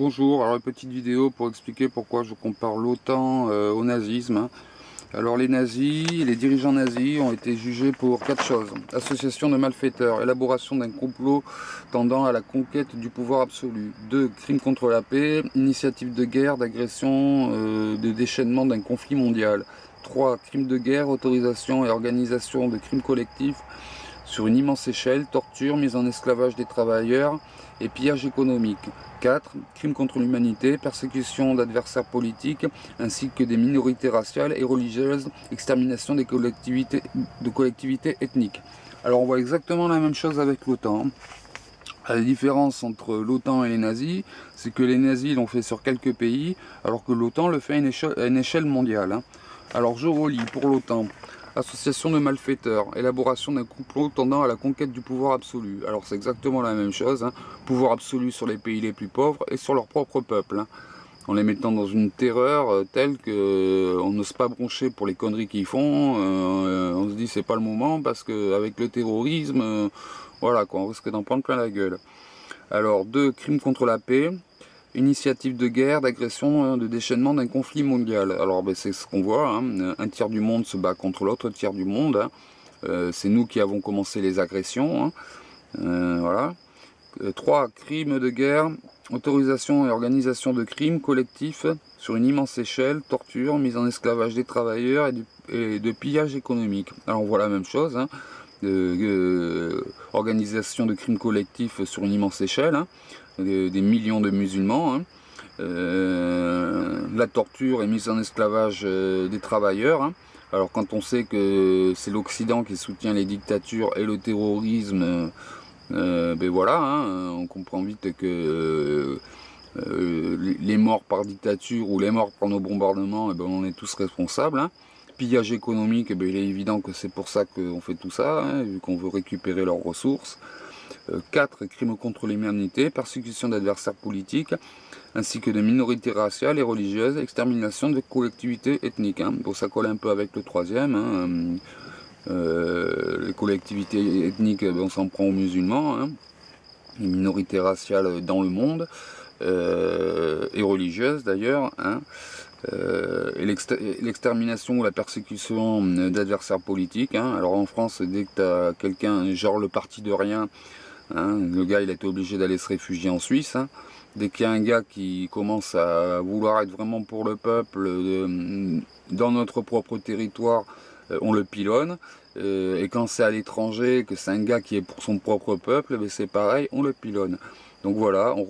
Bonjour, alors une petite vidéo pour expliquer pourquoi je compare l'OTAN au nazisme. Alors les nazis, les dirigeants nazis ont été jugés pour 4 choses. Association de malfaiteurs, élaboration d'un complot tendant à la conquête du pouvoir absolu. 2. Crimes contre la paix, initiative de guerre, d'agression, de déchaînement d'un conflit mondial. 3. Crimes de guerre, autorisation et organisation de crimes collectifs sur une immense échelle, torture, mise en esclavage des travailleurs et pillage économique. 4. Crimes contre l'humanité, persécution d'adversaires politiques ainsi que des minorités raciales et religieuses, extermination des collectivités ethniques. Alors on voit exactement la même chose avec l'OTAN. La différence entre l'OTAN et les nazis, c'est que les nazis l'ont fait sur quelques pays, alors que l'OTAN le fait à une échelle mondiale. Alors je relis pour l'OTAN. Association de malfaiteurs, élaboration d'un complot tendant à la conquête du pouvoir absolu. Alors c'est exactement la même chose, pouvoir absolu sur les pays les plus pauvres et sur leur propre peuple. En les mettant dans une terreur telle qu'on n'ose pas broncher pour les conneries qu'ils font. On se dit c'est pas le moment parce qu'avec le terrorisme, voilà quoi, on risque d'en prendre plein la gueule. Alors 2. Crimes contre la paix. Initiative de guerre, d'agression, de déchaînement d'un conflit mondial. Alors c'est ce qu'on voit, un tiers du monde se bat contre l'autre tiers du monde. C'est nous qui avons commencé les agressions. Voilà. 3. Crimes de guerre, autorisation et organisation de crimes collectifs sur une immense échelle, torture, mise en esclavage des travailleurs et de pillage économique. Alors on voit la même chose, organisation de crimes collectifs sur une immense échelle, des millions de musulmans, la torture et mise en esclavage des travailleurs. Alors quand on sait que c'est l'Occident qui soutient les dictatures et le terrorisme, ben voilà, on comprend vite que les morts par dictature ou les morts par nos bombardements, ben on est tous responsables. Pillage économique, ben il est évident que c'est pour ça qu'on fait tout ça, vu qu'on veut récupérer leurs ressources. 4. Crimes contre l'humanité, persécution d'adversaires politiques, ainsi que de minorités raciales et religieuses, extermination de collectivités ethniques. Bon, ça colle un peu avec le troisième. Les collectivités ethniques, on s'en prend aux musulmans, les minorités raciales dans le monde, et religieuses d'ailleurs, et l'extermination ou la persécution d'adversaires politiques. Alors en France, dès que tu as quelqu'un, genre le parti de rien, le gars il a été obligé d'aller se réfugier en Suisse. Dès qu'il y a un gars qui commence à vouloir être vraiment pour le peuple, dans notre propre territoire, on le pilonne. Et quand c'est à l'étranger, que c'est un gars qui est pour son propre peuple, c'est pareil, on le pilonne. Donc voilà, on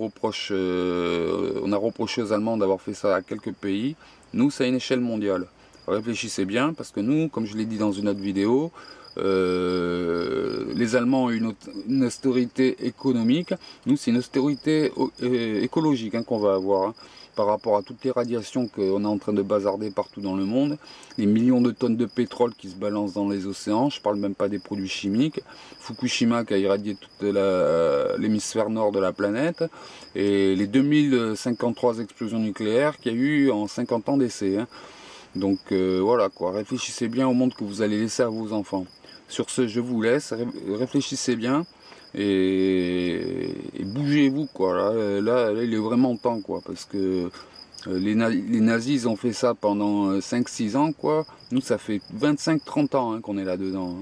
a reproché aux Allemands d'avoir fait ça à quelques pays. Nous, c'est à une échelle mondiale. Réfléchissez bien, parce que nous, comme je l'ai dit dans une autre vidéo, les Allemands ont une austérité économique. Nous, c'est une austérité écologique qu'on va avoir. Par rapport à toutes les radiations qu'on est en train de bazarder partout dans le monde, les millions de tonnes de pétrole qui se balancent dans les océans, je parle même pas des produits chimiques, Fukushima qui a irradié toute l'hémisphère nord de la planète, et les 2053 explosions nucléaires qu'il y a eu en 50 ans d'essai. Donc voilà quoi, réfléchissez bien au monde que vous allez laisser à vos enfants. Sur ce, je vous laisse, réfléchissez bien. Et bougez-vous quoi, là il est vraiment temps quoi, parce que les nazis ils ont fait ça pendant 5-6 ans quoi, nous ça fait 25-30 ans qu'on est là dedans.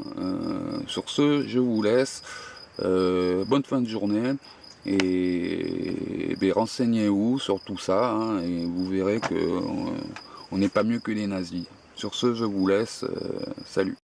Sur ce, je vous laisse, bonne fin de journée, et renseignez-vous sur tout ça, et vous verrez que on n'est pas mieux que les nazis. Sur ce, je vous laisse, salut.